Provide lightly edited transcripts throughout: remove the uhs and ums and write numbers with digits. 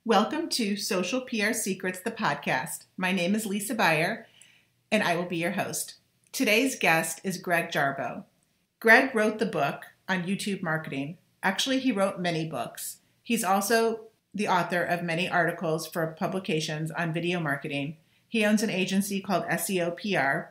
Welcome to Social PR Secrets, the podcast. My name is Lisa Beyer, and I will be your host. Today's guest is Greg Jarboe. Greg wrote the book on YouTube marketing. Actually, he wrote many books. He's also the author of many articles for publications on video marketing. He owns an agency called SEO PR.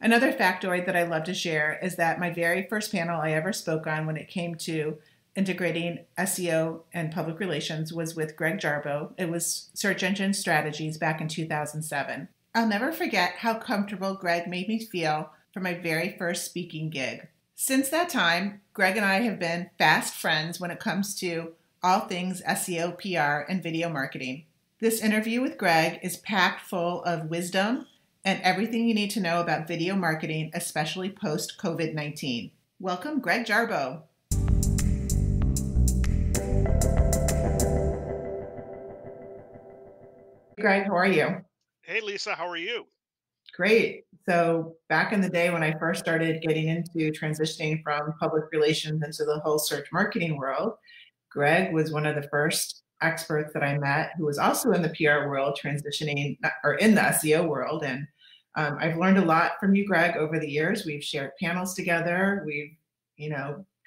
Another factoid that I love to share is that my very first panel I ever spoke on when it came to integrating SEO and public relations was with Greg Jarboe. It was search engine strategies back in 2007. I'll never forget how comfortable Greg made me feel for my very first speaking gig. Since that time, Greg and I have been fast friends when it comes to all things SEO, PR, and video marketing. This interview with Greg is packed full of wisdom and everything you need to know about video marketing, especially post-COVID-19. Welcome, Greg Jarboe. Greg, how are you? Hey, Lisa, how are you? Great. So back in the day when I first started getting into transitioning from public relations into the whole search marketing world, Greg was one of the first experts that I met who was also in the PR world transitioning or in the SEO world. And I've learned a lot from you, Greg, over the years. We've shared panels together. We've,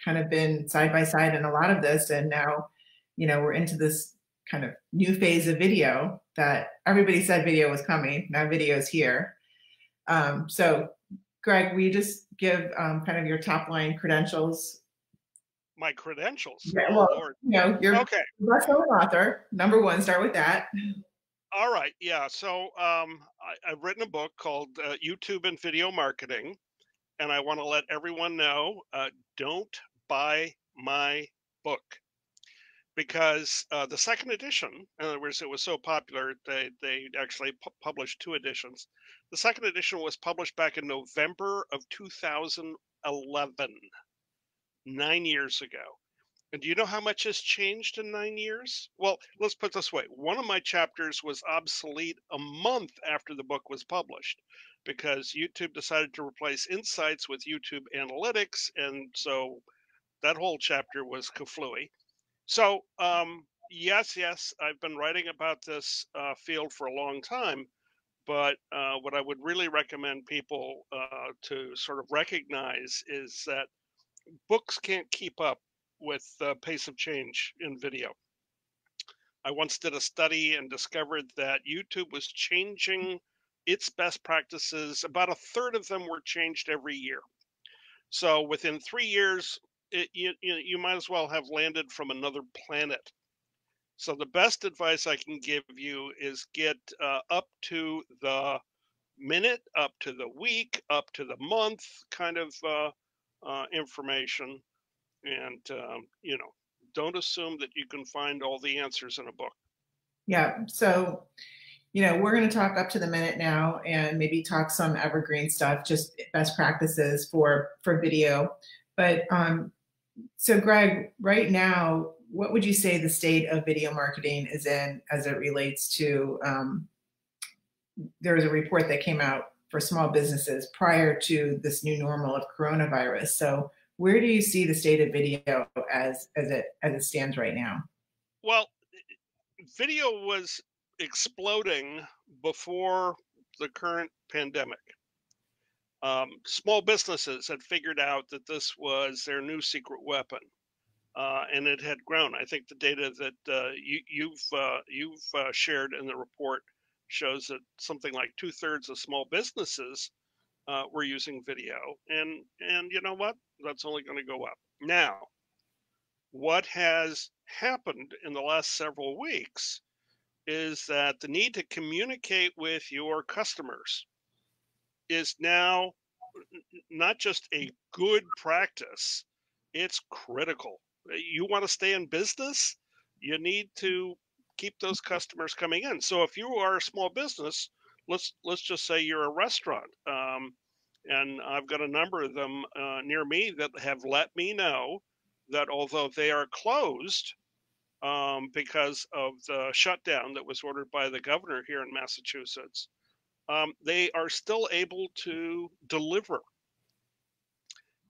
kind of been side by side in a lot of this. And now, we're into this kind of new phase of video that everybody said video was coming. Now video is here. So, Greg, will you just give kind of your top line credentials? My credentials? Yeah, Oh, well, Lord. you're a Okay. best-selling author. Number one, start with that. All right. Yeah. So I've written a book called YouTube and Video Marketing, and I want to let everyone know don't buy my book because the second edition, in other words, it was so popular, they actually published two editions. The second edition was published back in November of 2011, 9 years ago. And do you know how much has changed in 9 years? Well, let's put it this way. One of my chapters was obsolete a month after the book was published because YouTube decided to replace insights with YouTube analytics. And so that whole chapter was kaflooey. So, yes, I've been writing about this field for a long time. But what I would really recommend people to sort of recognize is that books can't keep up with the pace of change in video. I once did a study and discovered that YouTube was changing its best practices. About a third of them were changed every year. So within 3 years, you might as well have landed from another planet. So the best advice I can give you is get up to the minute, up to the week, up to the month kind of information. And don't assume that you can find all the answers in a book. Yeah. So, we're going to talk up to the minute now and maybe talk some evergreen stuff, just best practices for video. But so, Greg, right now, what would you say the state of video marketing is in as it relates to? There was a report that came out for small businesses prior to this new normal of coronavirus. So, where do you see the state of video as it stands right now? Well, video was exploding before the current pandemic. Small businesses had figured out that this was their new secret weapon, and it had grown. I think the data that you've shared in the report shows that something like 2/3 of small businesses were using video, and you know what? That's only going to go up. Now, what has happened in the last several weeks is that the need to communicate with your customers is now not just a good practice, it's critical. You want to stay in business, you need to keep those customers coming in. So if you are a small business, let's just say you're a restaurant, and I've got a number of them near me that have let me know that although they are closed because of the shutdown that was ordered by the governor here in Massachusetts, they are still able to deliver.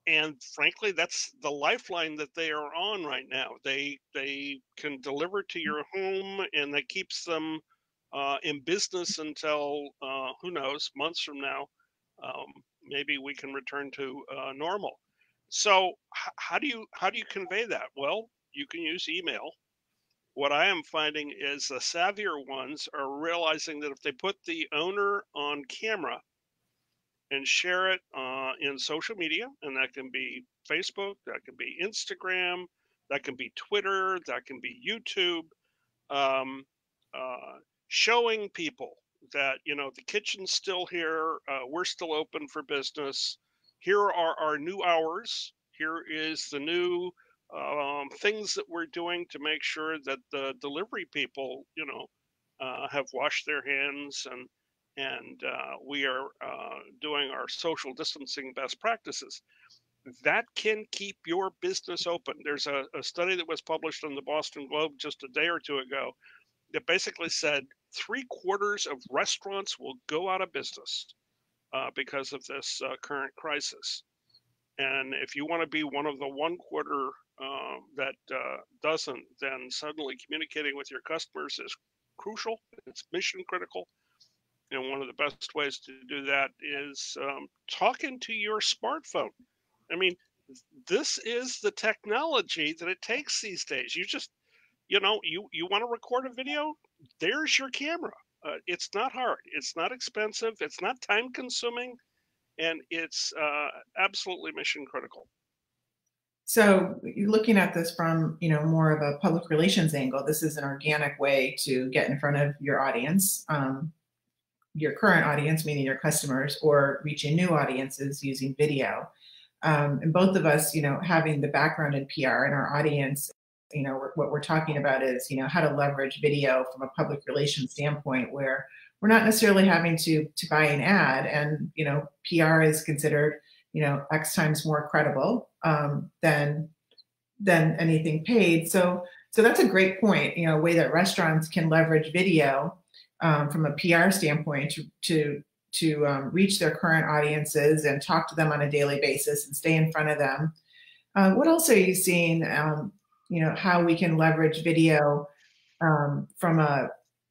And frankly, that's the lifeline that they are on right now. They can deliver to your home, and that keeps them in business until who knows, months from now. Maybe we can return to normal. So how do you convey that? Well, you can use email. What I am finding is the savvier ones are realizing that if they put the owner on camera and share it in social media, and that can be Facebook, that can be Instagram, that can be Twitter, that can be YouTube, um, uh, showing people that the kitchen's still here, we're still open for business. Here are our new hours. Here is the new things that we're doing to make sure that the delivery people, have washed their hands, and we are doing our social distancing best practices. That can keep your business open. There's a study that was published in the Boston Globe just a day or two ago that basically said 3/4 of restaurants will go out of business because of this current crisis. And if you want to be one of the 1/4 that doesn't, then suddenly communicating with your customers is crucial. It's mission critical. And one of the best ways to do that is talking to your smartphone. I mean, this is the technology that it takes these days. You want to record a video? There's your camera. It's not hard. It's not expensive. It's not time consuming, and it's absolutely mission critical. So looking at this from, more of a public relations angle, this is an organic way to get in front of your audience, your current audience, meaning your customers, or reaching new audiences using video. And both of us, having the background in PR and our audience, what we're talking about is, how to leverage video from a public relations standpoint, where we're not necessarily having to buy an ad. And, PR is considered, X times more credible than anything paid. So that's a great point, a way that restaurants can leverage video from a PR standpoint to reach their current audiences and talk to them on a daily basis and stay in front of them. What else are you seeing, how we can leverage video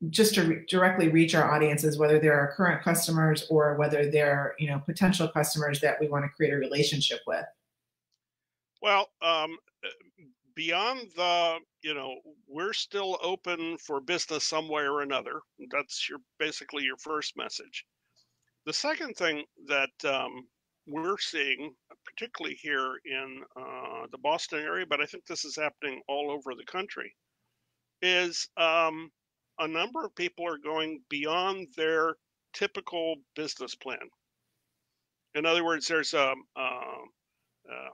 just to directly reach our audiences, whether they're our current customers or whether they're, potential customers that we want to create a relationship with? Well, beyond we're still open for business some way or another. That's basically your first message. The second thing that we're seeing, particularly here in the Boston area, but I think this is happening all over the country, is a number of people are going beyond their typical business plan. In other words, there's a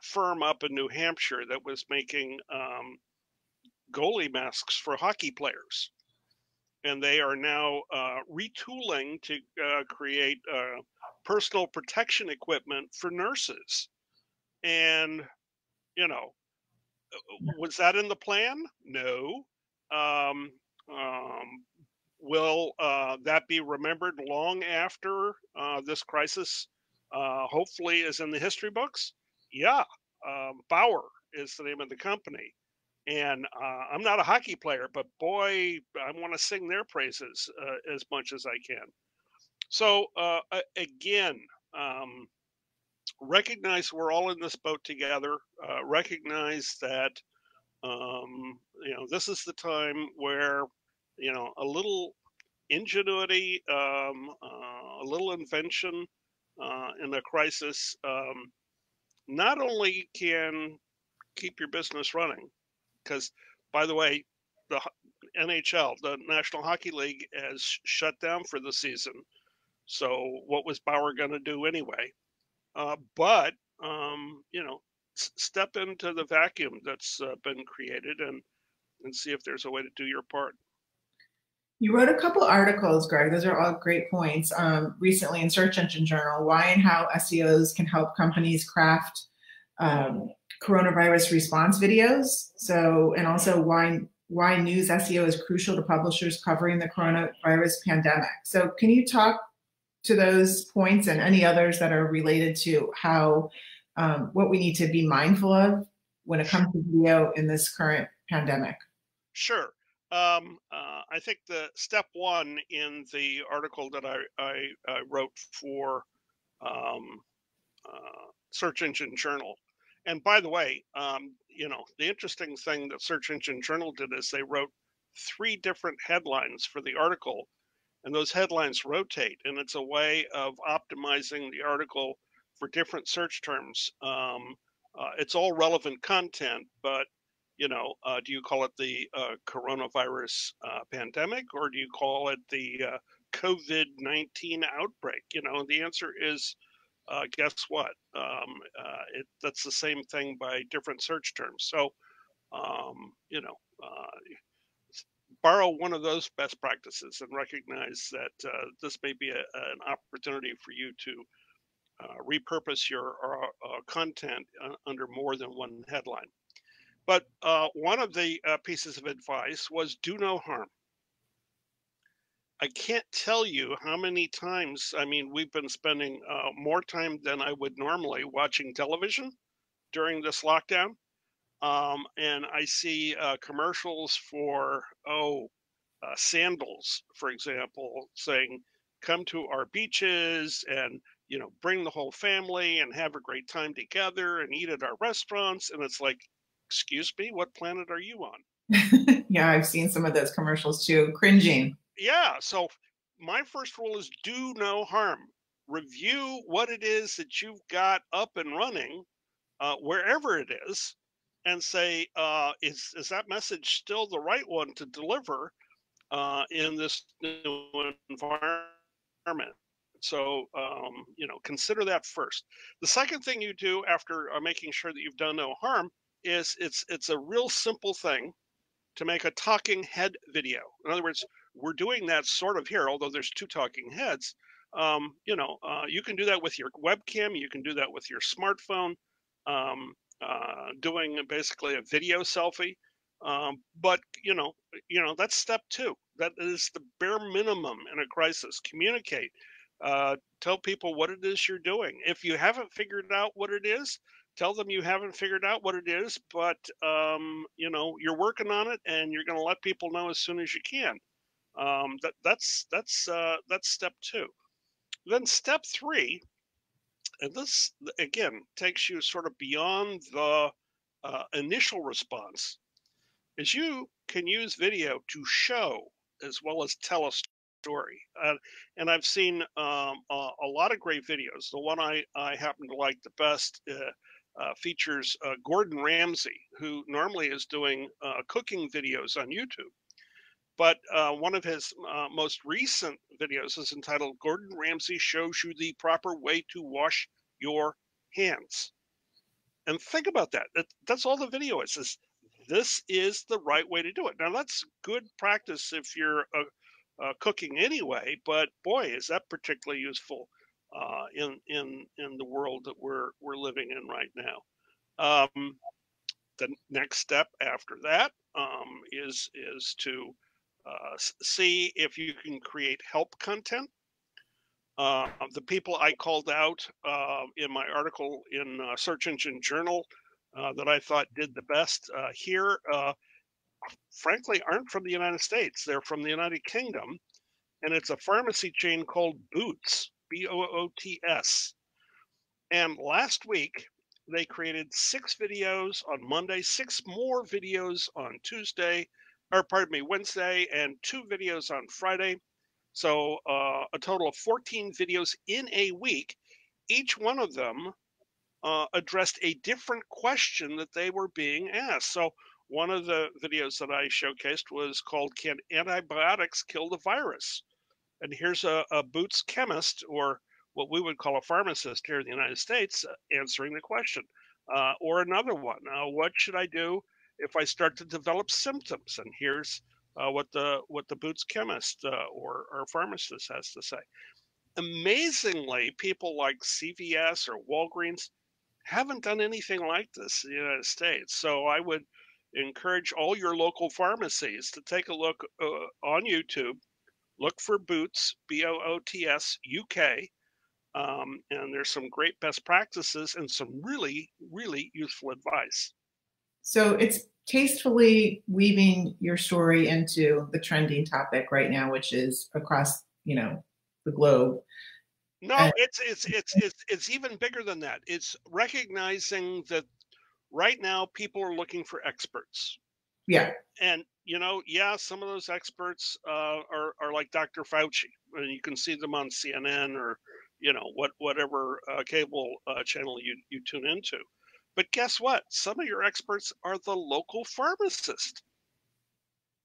firm up in New Hampshire that was making goalie masks for hockey players. And they are now retooling to create personal protection equipment for nurses. And, was that in the plan? No. Will that be remembered long after this crisis hopefully is in the history books? Yeah. Bauer is the name of the company. And I'm not a hockey player, but boy, I want to sing their praises as much as I can. So again, recognize we're all in this boat together. Recognize that this is the time where a little ingenuity, a little invention in a crisis not only can keep your business running. Because, by the way, the NHL, the National Hockey League, has shut down for the season. So what was Bauer going to do anyway? But step into the vacuum that's been created and see if there's a way to do your part. You wrote a couple articles, Greg. Those are all great points. Recently in Search Engine Journal, why and how SEOs can help companies craft coronavirus response videos. And also why news SEO is crucial to publishers covering the coronavirus pandemic. So can you talk to those points and any others that are related to how what we need to be mindful of when it comes to video in this current pandemic? Sure. I think the step one in the article that I wrote for um, Search Engine Journal. And by the way, the interesting thing that Search Engine Journal did is they wrote three different headlines for the article, and those headlines rotate, and it's a way of optimizing the article for different search terms. It's all relevant content, but do you call it the coronavirus pandemic, or do you call it the COVID-19 outbreak? The answer is guess what? That's the same thing by different search terms. So, um, you know, uh, borrow one of those best practices and recognize that this may be an opportunity for you to repurpose your content under more than one headline. But one of the pieces of advice was do no harm. I can't tell you how many times, I mean, we've been spending more time than I would normally watching television during this lockdown. And I see commercials for, sandals, for example, saying, come to our beaches and, bring the whole family and have a great time together and eat at our restaurants. And it's like, excuse me, what planet are you on? Yeah, I've seen some of those commercials too. Cringing. Yeah. So my first rule is do no harm. Review what it is that you've got up and running, wherever it is, and say, is that message still the right one to deliver in this new environment? So, consider that first. The second thing you do after making sure that you've done no harm is it's a real simple thing to make a talking head video. In other words, we're doing that sort of here, although there's two talking heads. You can do that with your webcam. You can do that with your smartphone, doing basically a video selfie. But that's step two. That is the bare minimum in a crisis. Communicate. Tell people what it is you're doing. If you haven't figured out what it is, tell them you haven't figured out what it is, but you're working on it, and you're going to let people know as soon as you can. That's step two. Then step three, and this again takes you sort of beyond the initial response, is you can use video to show as well as tell a story. And I've seen a lot of great videos. The one I happen to like the best features Gordon Ramsay, who normally is doing cooking videos on YouTube. But one of his most recent videos is entitled Gordon Ramsay Shows You the Proper Way to Wash Your Hands. And think about that. That's all the video is. This is the right way to do it. Now, that's good practice if you're cooking anyway, but boy, is that particularly useful in the world that we're living in right now. The next step after that is to see if you can create help content. The people I called out in my article in Search Engine Journal that I thought did the best here, frankly, aren't from the United States. They're from the United Kingdom, and it's a pharmacy chain called Boots, Boots. And last week, they created 6 videos on Monday, 6 more videos on Wednesday, and 2 videos on Friday. So a total of 14 videos in a week. Each one of them addressed a different question that they were being asked. So one of the videos that I showcased was called "Can Antibiotics Kill the Virus?" And here's a Boots chemist, or what we would call a pharmacist here in the United States, answering the question. Or another one, what should I do if I start to develop symptoms? And here's what the Boots chemist or pharmacist has to say. Amazingly, people like CVS or Walgreens haven't done anything like this in the United States. So I would encourage all your local pharmacies to take a look on YouTube. Look for Boots, Boots UK, And there's some great best practices and some really, really useful advice. So it's tastefully weaving your story into the trending topic right now, which is across, the globe. No, And it's even bigger than that. It's recognizing that right now people are looking for experts. yeah, And yeah, some of those experts are like Dr. Fauci, and you can see them on CNN or whatever cable channel you tune into. But guess what? Some of your experts are the local pharmacist,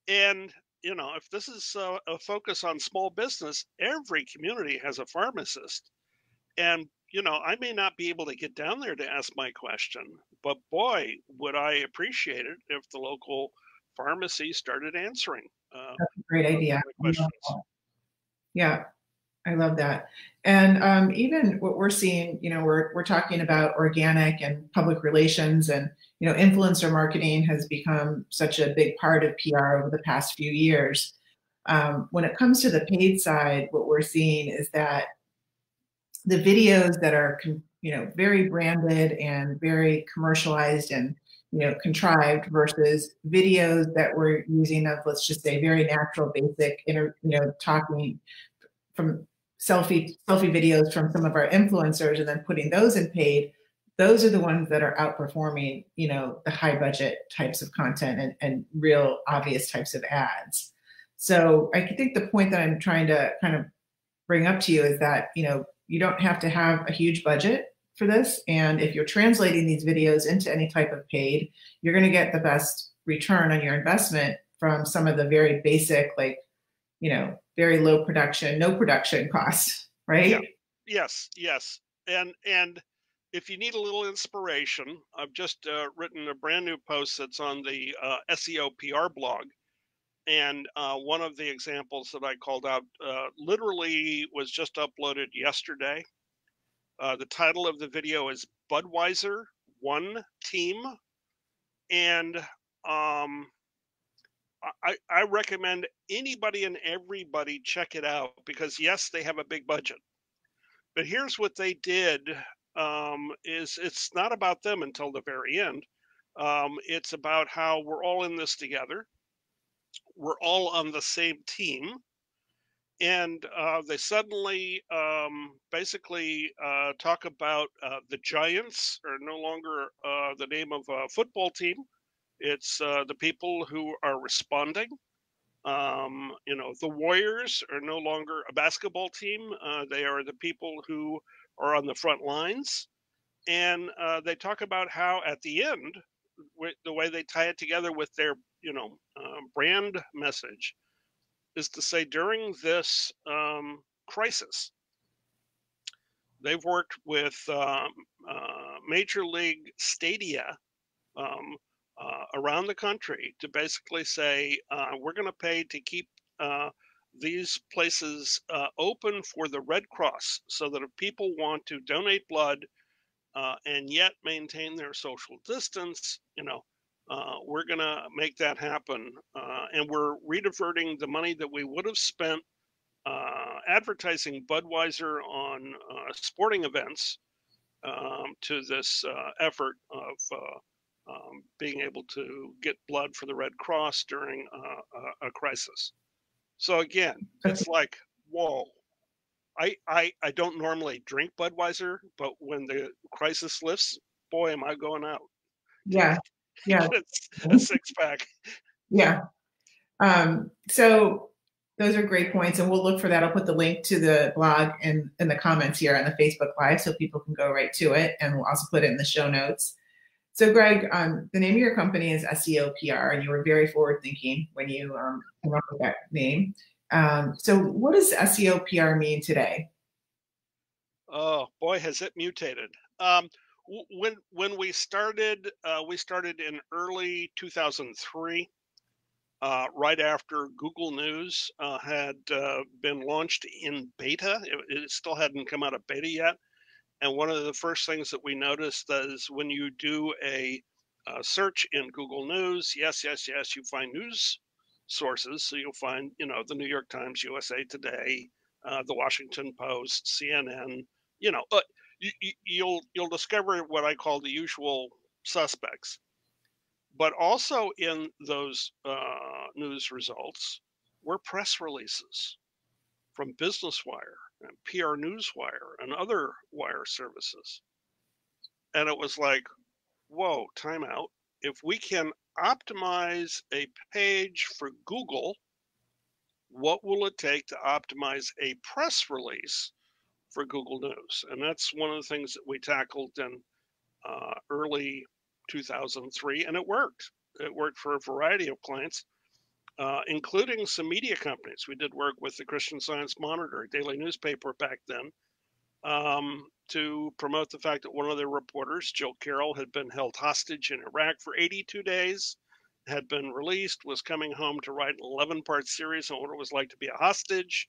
and if this is a focus on small business, every community has a pharmacist, and I may not be able to get down there to ask my question, but boy, would I appreciate it if the local pharmacy started answering that's a great idea. my questions. Yeah, I love that. And even what we're seeing, we're talking about organic and public relations, and influencer marketing has become such a big part of PR over the past few years. When it comes to the paid side, what we're seeing is that the videos that are very branded and very commercialized and contrived versus videos that we're using of, let's just say, very natural, basic talking from selfie videos from some of our influencers, and then putting those in paid. Those are the ones that are outperforming the high budget types of content, and real obvious types of ads. So I think the point that I'm trying to kind of bring up to you is that you don't have to have a huge budget for this, and if you're translating these videos into any type of paid, you're going to get the best return on your investment from some of the very basic, like very low production, no production costs, Yeah. right? Yes. And if you need a little inspiration, I've just written a brand new post that's on the SEO PR blog. And one of the examples that I called out literally was just uploaded yesterday. The title of the video is Budweiser One Team. And I recommend anybody and everybody check it out because, yes, they have a big budget. But here's what they did is it's not about them until the very end. It's about how we're all in this together. We're all on the same team, and they suddenly basically talk about the Giants are no longer the name of a football team. It's the people who are responding. The Warriors are no longer a basketball team. They are the people who are on the front lines. And they talk about how at the end, the way they tie it together with their, brand message is to say during this crisis, they've worked with major league stadia um, around the country to basically say we're going to pay to keep these places open for the Red Cross, so that if people want to donate blood and yet maintain their social distance, we're going to make that happen. And we're rediverting the money that we would have spent advertising Budweiser on sporting events to this effort of being able to get blood for the Red Cross during a crisis. So again, it's like, whoa. I don't normally drink Budweiser, but when the crisis lifts, boy, am I going out to Yeah, yeah, get a six pack. yeah. So those are great points, and we'll look for that. I'll put the link to the blog in the comments here on the Facebook Live, so people can go right to it, and we'll also put it in the show notes. So, Greg, the name of your company is SEO PR, and you were very forward-thinking when you came up with that name. So, what does SEO PR mean today? Oh boy, has it mutated. When we started in early 2003. Right after Google News had been launched in beta. It still hadn't come out of beta yet. And one of the first things that we noticed is when you do a search in Google News, yes, you find news sources. So you'll find, the New York Times, USA Today, the Washington Post, CNN, you know, you'll discover what I call the usual suspects. But also in those news results were press releases from Business Wire and PR Newswire and other wire services. And it was like, whoa, time out. If we can optimize a page for Google, what will it take to optimize a press release for Google News? And that's one of the things that we tackled in early 2003, and it worked. It worked for a variety of clients, including some media companies. We did work with the Christian Science Monitor, a daily newspaper back then, to promote the fact that one of their reporters, Jill Carroll, had been held hostage in Iraq for 82 days, had been released, was coming home to write an 11-part series on what it was like to be a hostage.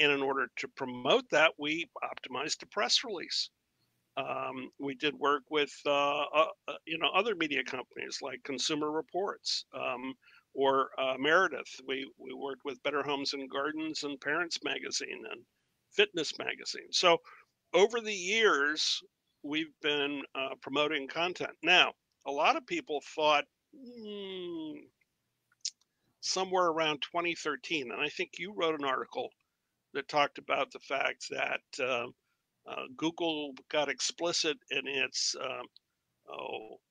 And in order to promote that, we optimized a press release. We did work with other media companies like Consumer Reports or Meredith. We worked with Better Homes and Gardens and Parents Magazine and Fitness Magazine. So over the years, we've been promoting content. Now, a lot of people thought somewhere around 2013, and I think you wrote an article that talked about the fact that Google got explicit in its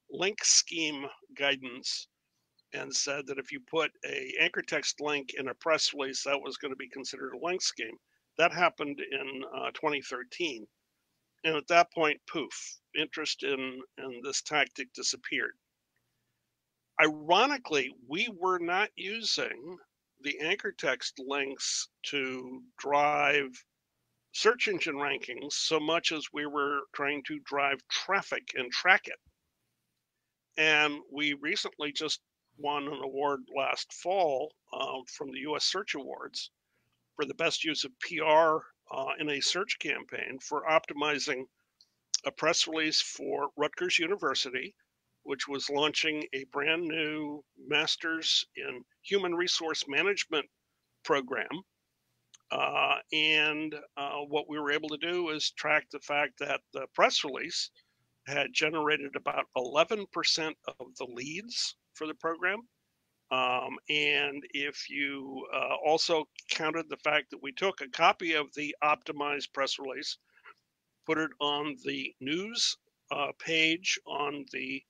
link scheme guidance and said that if you put a anchor text link in a press release, that was going to be considered a link scheme. That happened in 2013. And at that point, poof, interest in this tactic disappeared. Ironically, we were not using the anchor text links to drive search engine rankings so much as we were trying to drive traffic and track it. And we recently just won an award last fall from the US Search Awards for the best use of PR in a search campaign for optimizing a press release for Rutgers University, which was launching a brand new master's in human resource management program. What we were able to do is track the fact that the press release had generated about 11% of the leads for the program. And if you also counted the fact that we took a copy of the optimized press release, put it on the news page on the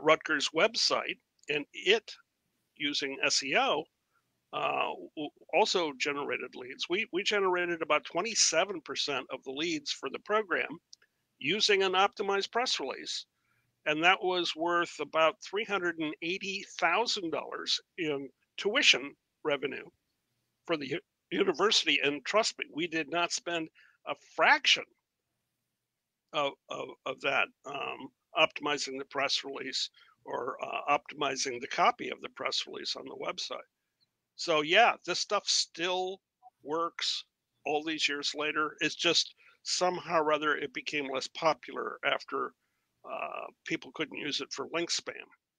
Rutgers website, and it, using SEO, also generated leads. We generated about 27% of the leads for the program using an optimized press release. And that was worth about $380,000 in tuition revenue for the university. And trust me, we did not spend a fraction of that optimizing the press release or optimizing the copy of the press release on the website. So yeah, this stuff still works all these years later. It's just somehow or other it became less popular after people couldn't use it for link spam.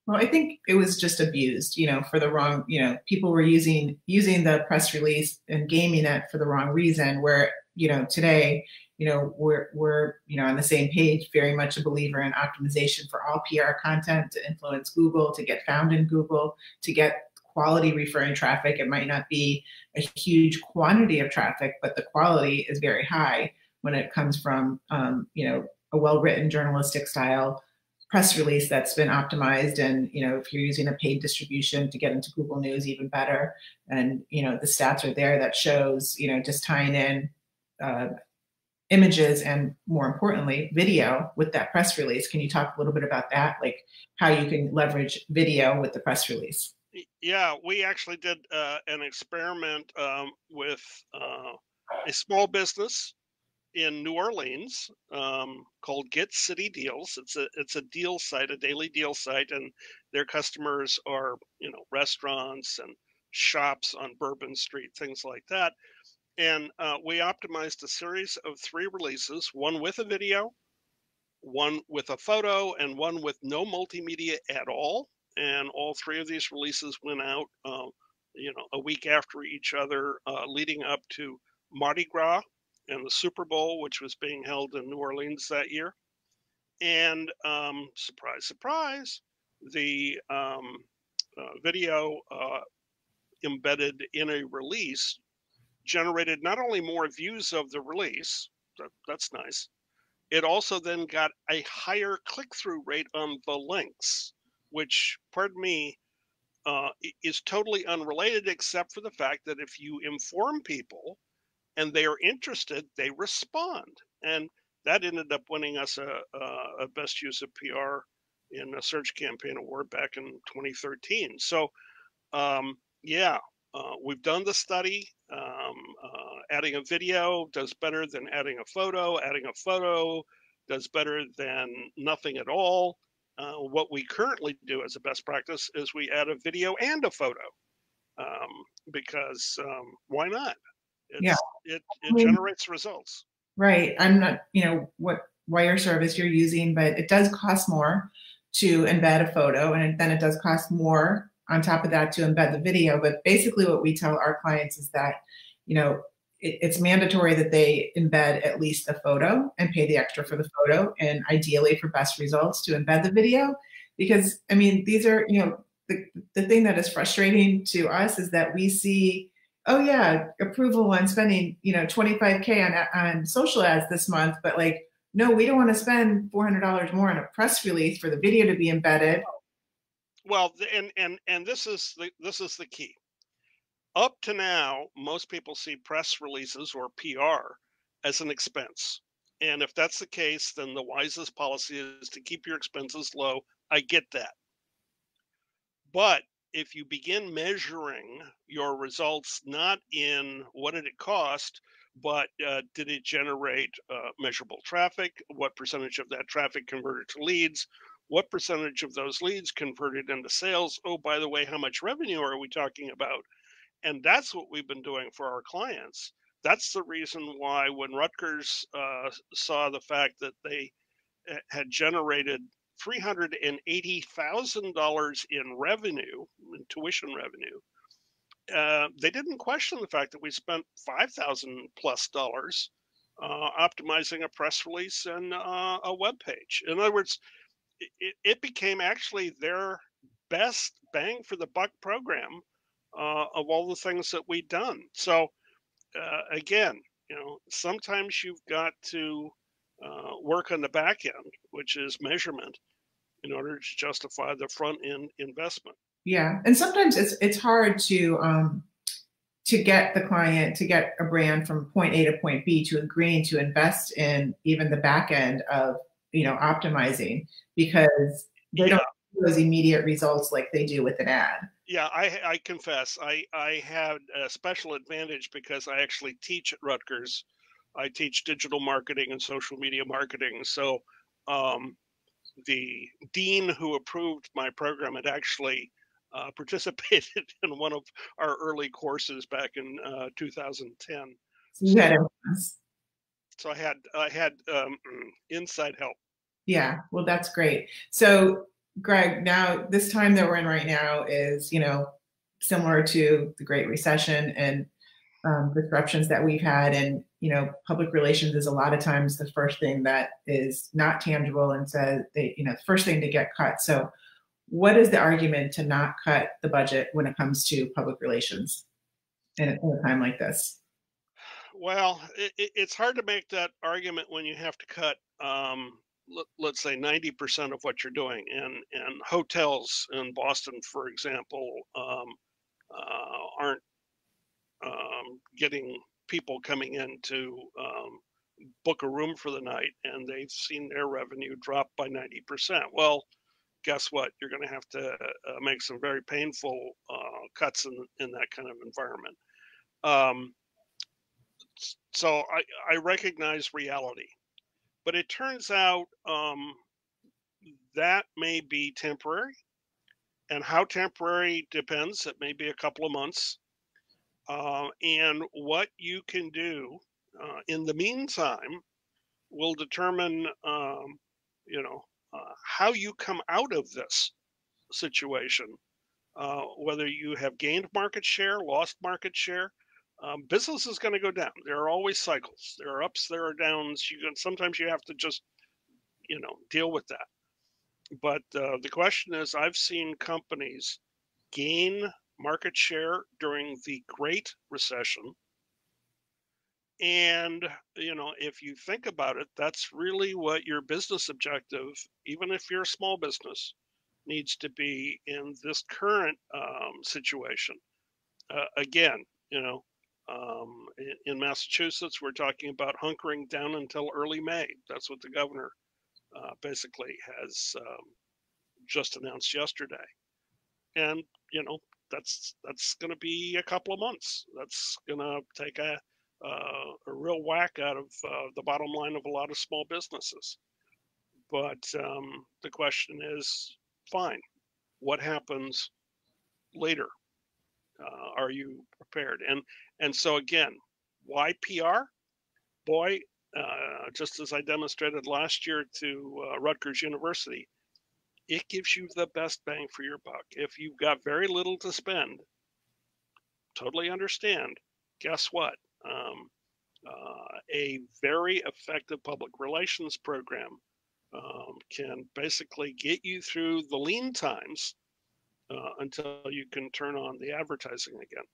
Well, I think it was just abused, for the wrong, people were using the press release and gaming it for the wrong reason, where, today, we're on the same page, very much a believer in optimization for all PR content to influence Google, to get found in Google, to get quality referring traffic. It might not be a huge quantity of traffic, but the quality is very high when it comes from, a well-written journalistic style press release that's been optimized. And, if you're using a paid distribution to get into Google News, even better. And, the stats are there that shows, just tying in images and, more importantly, video with that press release. Can you talk a little bit about that, like how you can leverage video with the press release? Yeah, we actually did an experiment with a small business in New Orleans called Get City Deals. It's a deal site, a daily deal site, and their customers are restaurants and shops on Bourbon Street, things like that. And we optimized a series of 3 releases: one with a video, one with a photo, and one with no multimedia at all. And all 3 of these releases went out, a week after each other, leading up to Mardi Gras and the Super Bowl, which was being held in New Orleans that year. And surprise, surprise, the video embedded in a release generated not only more views of the release, that's nice, it also then got a higher click-through rate on the links, which, pardon me, is totally unrelated, except for the fact that if you inform people and they are interested, they respond. And that ended up winning us a best use of PR in a search campaign award back in 2013. So yeah, we've done the study. Adding a video does better than adding a photo. Adding a photo does better than nothing at all. What we currently do as a best practice is we add a video and a photo, because why not? Yeah. It I mean, generates results. right. I'm not, what wire service you're using, but it does cost more to embed a photo, and then it does cost more on top of that to embed the video. But basically, what we tell our clients is that, it's mandatory that they embed at least a photo and pay the extra for the photo, and ideally for best results to embed the video. Because, I mean, these are, the thing that is frustrating to us is that we see, oh yeah, approval on spending, 25K on social ads this month, but like, no, we don't want to spend $400 more on a press release for the video to be embedded. Well, and this is the key. Up to now, most people see press releases or PR as an expense. And if that's the case, then the wisest policy is to keep your expenses low. I get that. But if you begin measuring your results not in what did it cost, but did it generate measurable traffic? What percentage of that traffic converted to leads? What percentage of those leads converted into sales? Oh, by the way, how much revenue are we talking about? And that's what we've been doing for our clients. That's the reason why when Rutgers saw the fact that they had generated $380,000 in revenue, in tuition revenue, they didn't question the fact that we spent $5,000 plus optimizing a press release and a web page. In other words, it became actually their best bang for the buck program of all the things that we've done. So again, sometimes you've got to work on the back end, which is measurement, in order to justify the front end investment. Yeah, and sometimes it's hard to get the client, to get a brand from point A to point B to agreeing to invest in even the back end of optimizing, because they don't see those immediate results like they do with an ad. Yeah, I confess I had a special advantage because I actually teach at Rutgers. I teach digital marketing and social media marketing. So the dean who approved my program had actually participated in one of our early courses back in 2010. So you had influence. So I had inside help. Yeah, well, that's great. So, Greg, now this time that we're in right now is, similar to the Great Recession and disruptions that we've had. And, public relations is a lot of times the first thing that is not tangible and says, the first thing to get cut. So, what is the argument to not cut the budget when it comes to public relations in a time like this? Well, it's hard to make that argument when you have to cut, let's say 90% of what you're doing. And hotels in Boston, for example, aren't getting people coming in to book a room for the night, and they've seen their revenue drop by 90%. Well, guess what? You're going to have to make some very painful cuts in that kind of environment. So I recognize reality, but it turns out that may be temporary, and how temporary depends. It may be a couple of months, and what you can do in the meantime will determine, how you come out of this situation. Whether you have gained market share, lost market share, Business is going to go down. There are always cycles. There are ups, there are downs. Sometimes you have to just, deal with that. But the question is, I've seen companies gain market share during the Great Recession. And, if you think about it, that's really what your business objective, even if you're a small business, needs to be in this current situation. Again, in Massachusetts, we're talking about hunkering down until early May. That's what the governor basically has just announced yesterday. And, that's going to be a couple of months. That's going to take a real whack out of the bottom line of a lot of small businesses. But the question is, fine, what happens later? Are you prepared? And so again, why PR? Boy, just as I demonstrated last year to Rutgers University, it gives you the best bang for your buck. If you've got very little to spend, totally understand. Guess what? A very effective public relations program can basically get you through the lean times until you can turn on the advertising again.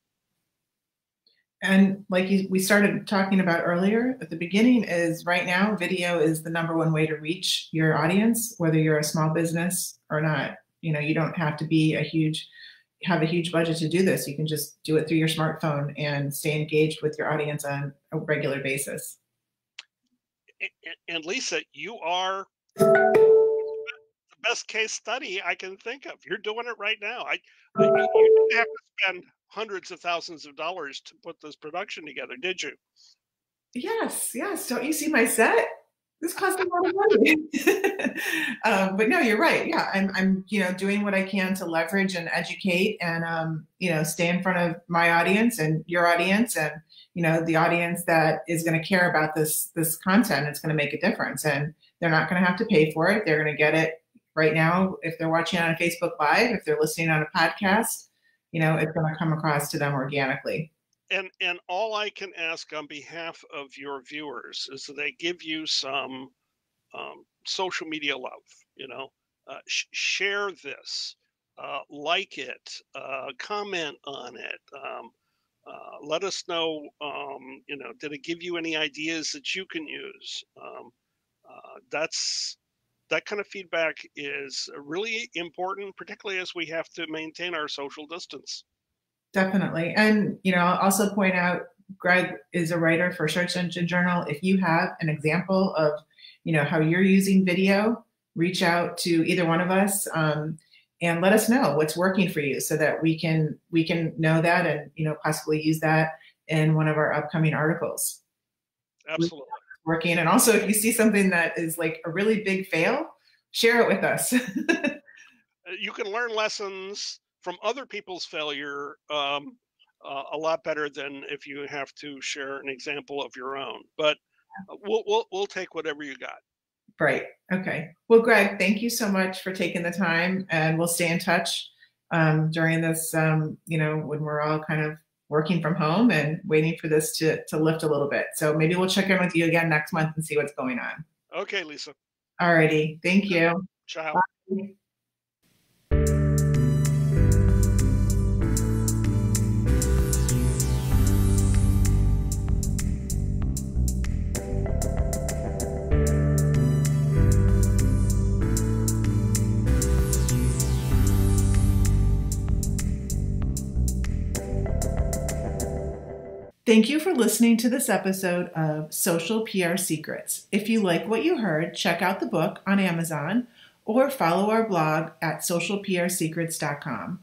And like we started talking about earlier at the beginning, is right now video is the number one way to reach your audience, whether you're a small business or not. You don't have to have a huge budget to do this. You can just do it through your smartphone and stay engaged with your audience on a regular basis. And Lisa, you are the best case study I can think of. You're doing it right now. You didn't have to spend hundreds of thousands of dollars to put this production together, did you? Yes. Don't you see my set? This costs a lot of money. But no, you're right. Yeah, I'm doing what I can to leverage and educate and stay in front of my audience and your audience and the audience that is going to care about this content. It's going to make a difference, and they're not going to have to pay for it. They're going to get it right now if they're watching on a Facebook Live, if they're listening on a podcast. It's going to come across to them organically. And all I can ask on behalf of your viewers is that they give you some social media love. Share this, like it, comment on it. Let us know. Did it give you any ideas that you can use? That kind of feedback is really important, particularly as we have to maintain our social distance. Definitely. And, I'll also point out, Greg is a writer for Search Engine Journal. If you have an example of, how you're using video, reach out to either one of us and let us know what's working for you so that we can know that and, possibly use that in one of our upcoming articles. Absolutely. Working. And also, if you see something that is like a really big fail, share it with us. You can learn lessons from other people's failure a lot better than if you have to share an example of your own. But we'll take whatever you got. Right. Okay. Well, Greg, thank you so much for taking the time, and we'll stay in touch during this. When we're all kind of working from home and waiting for this to lift a little bit. So maybe we'll check in with you again next month and see what's going on. Okay, Lisa. All righty. Thank you. Ciao. Bye. Thank you for listening to this episode of Social PR Secrets. If you like what you heard, check out the book on Amazon or follow our blog at socialprsecrets.com.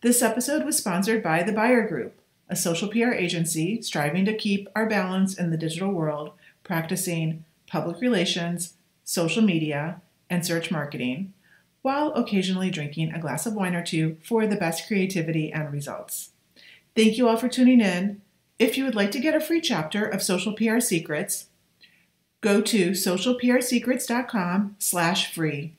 This episode was sponsored by The Buyer Group, a social PR agency striving to keep our balance in the digital world, practicing public relations, social media, and search marketing, while occasionally drinking a glass of wine or two for the best creativity and results. Thank you all for tuning in. If you would like to get a free chapter of Social PR Secrets, go to socialprsecrets.com/free.